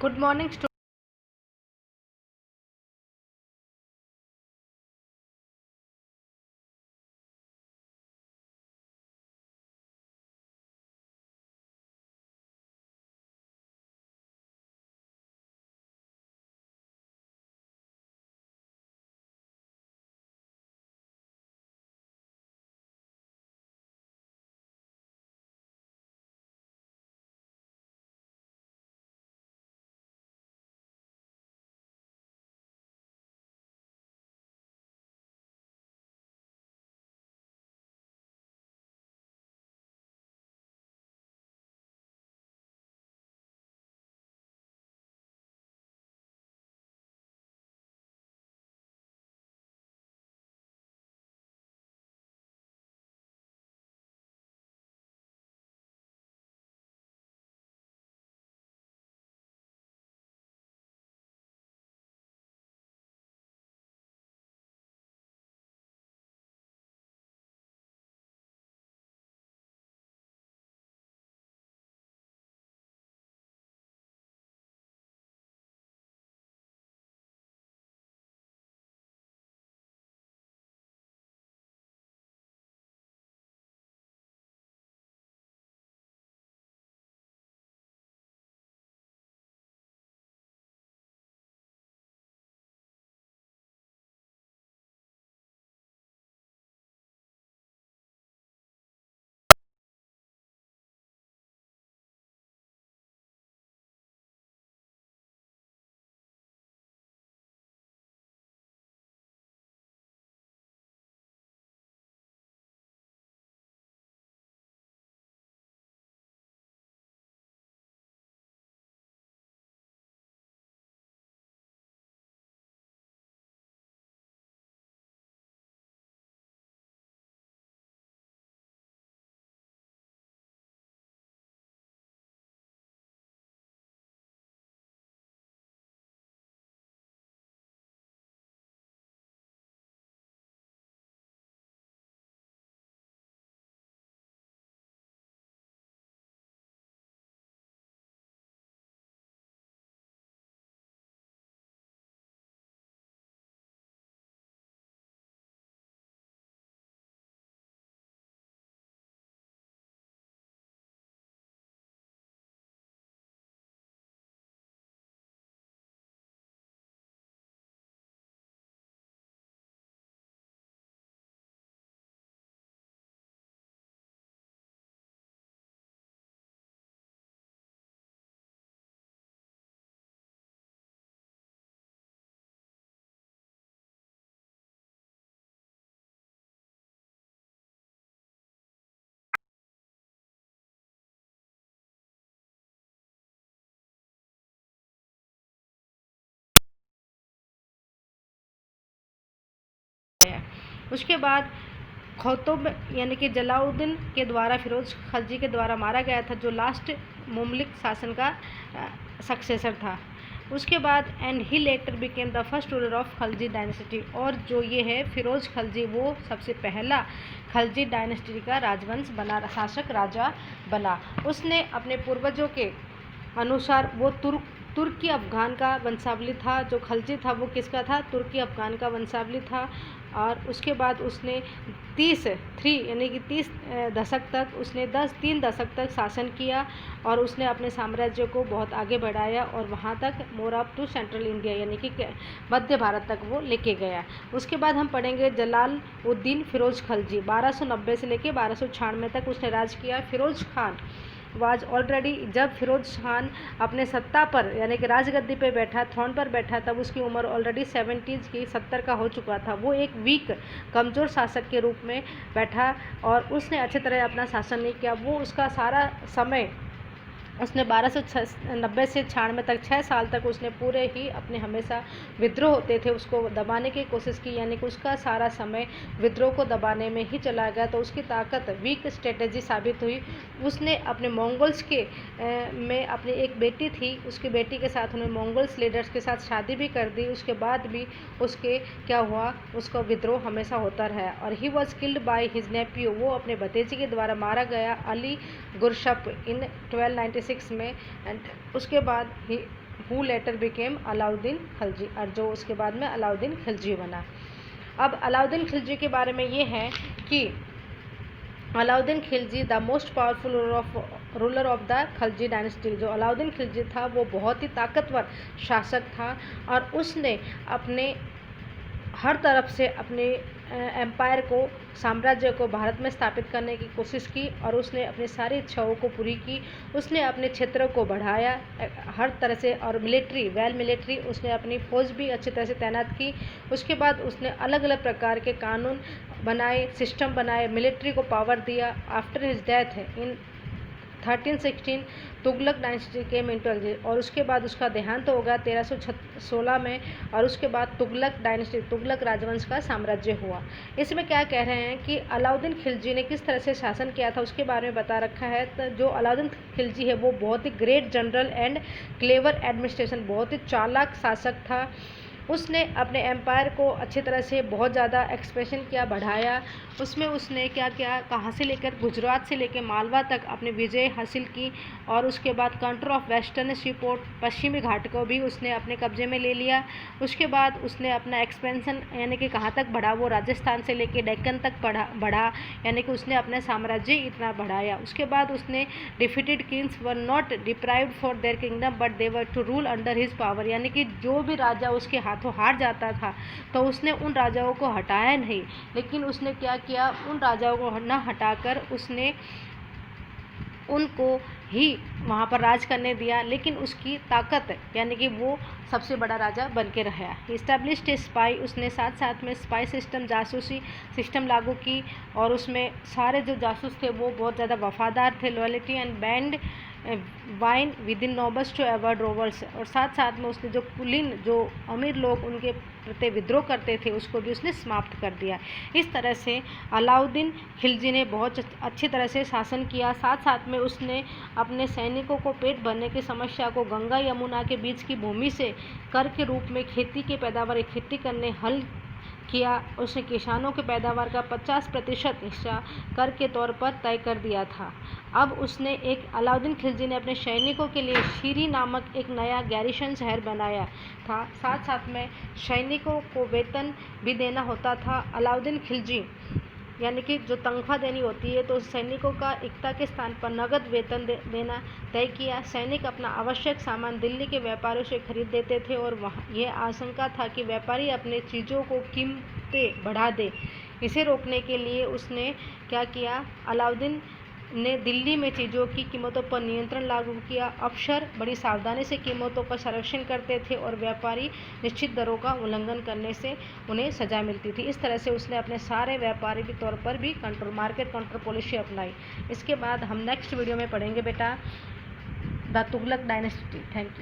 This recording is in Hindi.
Good morning, students. उसके बाद खौतुब यानी कि जलाउद्दीन के द्वारा फिरोज खलजी के द्वारा मारा गया था, जो लास्ट मुमलिक शासन का सक्सेसर था। उसके बाद and he letter became the first ruler of Khalji dynasty, और जो ये है फिरोज खलजी, वो सबसे पहला खलजी डायनेस्टी का राजवंश बना, शासक राजा बना। उसने अपने पूर्वजों के अनुसार वो तुर्की अफगान का वंशावली था। जो खलजी था वो किसका था? तुर्की अफगान का वंशावली था। और उसके बाद उसने 30 यानी कि 30 दशक तक उसने 3 दशक तक शासन किया, और उसने अपने साम्राज्य को बहुत आगे बढ़ाया, और वहाँ तक more up to central India यानी कि मध्य भारत तक वो लेके गया। उसके बाद हम पढ़ेंगे जलालुद्दीन फिरोज खलजी। 1290 से लेके 1296 तक उसने राज किया। फिरोज खान वाज ऑलरेडी, जब फिरोज खान अपने सत्ता पर यानी कि राजगद्दी पे बैठा, थ्रोन पर बैठा, तब उसकी उम्र ऑलरेडी 70 का हो चुका था। वो एक वीक कमज़ोर शासक के रूप में बैठा, और उसने अच्छी तरह अपना शासन नहीं किया। वो उसका सारा समय उसने 1290 से 96 तक 6 साल तक उसने पूरे ही अपने हमेशा विद्रोह होते थे उसको दबाने की कोशिश की, यानी कि उसका सारा समय विद्रोह को दबाने में ही चला गया। तो उसकी ताकत वीक स्ट्रेटेजी साबित हुई। उसने अपने मंगोल्स के में अपनी एक बेटी थी, उसकी बेटी के साथ उन्होंने मंगोल्स लीडर्स के साथ शादी भी कर दी। उसके बाद भी उसके क्या हुआ, उसका विद्रोह हमेशा होता रहा। और he was killed by his nephew, वो अपने भतीजे के द्वारा मारा गया, अली गुरशप इन 1296 में। एंड उसके बाद he who letter became Alauddin Khilji, और जो उसके बाद में अलाउद्दीन खिलजी बना। अब अलाउद्दीन खिलजी के बारे में ये है कि Alauddin Khilji the most powerful ruler of the Khilji dynasty. जो अलाउद्दीन खिलजी था वो बहुत ही ताकतवर शासक था और उसने अपने हर तरफ से अपने एम्पायर को, साम्राज्य को भारत में स्थापित करने की कोशिश की और उसने अपनी सारी इच्छाओं को पूरी की। उसने अपने क्षेत्रों को बढ़ाया हर तरह से, और मिलिट्री उसने अपनी फौज भी अच्छी तरह से तैनात की। उसके बाद उसने अलग अलग प्रकार के कानून बनाए, सिस्टम बनाए, मिलिट्री को पावर दिया। After his death in 1316 Tughlaq dynasty came into exist, और उसके बाद उसका देहांत हो गया 1316 में, और उसके बाद तुगलक डायनेस्टी, तुगलक राजवंश का साम्राज्य हुआ। इसमें क्या कह रहे हैं कि अलाउद्दीन खिलजी ने किस तरह से शासन किया था उसके बारे में बता रखा है। तो जो अलाउद्दीन खिलजी है वो बहुत ही great general and clever administration, बहुत ही चालाक शासक था। उसने अपने एम्पायर को अच्छी तरह से बहुत ज़्यादा एक्सपेंशन किया, बढ़ाया। उसमें उसने क्या किया, कहाँ से लेकर गुजरात से लेकर मालवा तक अपनी विजय हासिल की, और उसके बाद कंट्रोल ऑफ वेस्टर्न सीपोर्ट, पश्चिमी घाट को भी उसने अपने कब्जे में ले लिया। उसके बाद उसने अपना एक्सपेंशन यानी कि कहाँ तक बढ़ा, वो राजस्थान से लेकर डेक्कन तक बढ़ा, यानी कि उसने अपना साम्राज्य इतना बढ़ाया। उसके बाद उसने defeated kings were not deprived for their kingdom but they were to rule under his power, यानी कि जो भी राजा उसके हाथों हार जाता था तो उसने उन राजाओं को हटाया नहीं, लेकिन उसने क्या किया, उन राजाओं को न हटाकर उसने उनको ही वहाँ पर राज करने दिया, लेकिन उसकी ताकत यानी कि वो सबसे बड़ा राजा बन के रहा। इस्टेब्लिश्ड ए स्पाई, उसने साथ साथ में स्पाई सिस्टम, जासूसी सिस्टम लागू की, और उसमें सारे जो जासूस थे वो बहुत ज़्यादा वफादार थे, loyalty and band wine within nobles to avoid rovers, और साथ साथ में उसने जो कुलीन, जो अमीर लोग उनके प्रति विद्रोह करते थे उसको भी उसने समाप्त कर दिया। इस तरह से अलाउद्दीन खिलजी ने बहुत अच्छी तरह से शासन किया। साथ साथ में उसने अपने सैनिकों को पेट भरने की समस्या को गंगा यमुना के बीच की भूमि से कर के रूप में खेती की पैदावार इकट्ठी करने हल किया। उसने किसानों के पैदावार का 50% हिस्सा कर के तौर पर तय कर दिया था। अब उसने अलाउद्दीन खिलजी ने अपने सैनिकों के लिए शीरी नामक एक नया गैरिसन शहर बनाया था। साथ साथ में सैनिकों को वेतन भी देना होता था। अलाउद्दीन खिलजी यानी कि जो तनख्वाह देनी होती है तो सैनिकों का एकता के स्थान पर नगद वेतन देना तय किया। सैनिक अपना आवश्यक सामान दिल्ली के व्यापारियों से खरीद देते थे, और वहाँ यह आशंका था कि व्यापारी अपने चीज़ों को कीमतें बढ़ा दे। इसे रोकने के लिए उसने क्या किया, अलाउद्दीन ने दिल्ली में चीज़ों की कीमतों पर नियंत्रण लागू किया। अफसर बड़ी सावधानी से कीमतों का संरक्षण करते थे और व्यापारी निश्चित दरों का उल्लंघन करने से उन्हें सजा मिलती थी। इस तरह से उसने अपने सारे व्यापारी के तौर पर भी मार्केट कंट्रोल पॉलिसी अपनाई। इसके बाद हम नेक्स्ट वीडियो में पढ़ेंगे बेटा the Tughlaq dynasty. Thank you.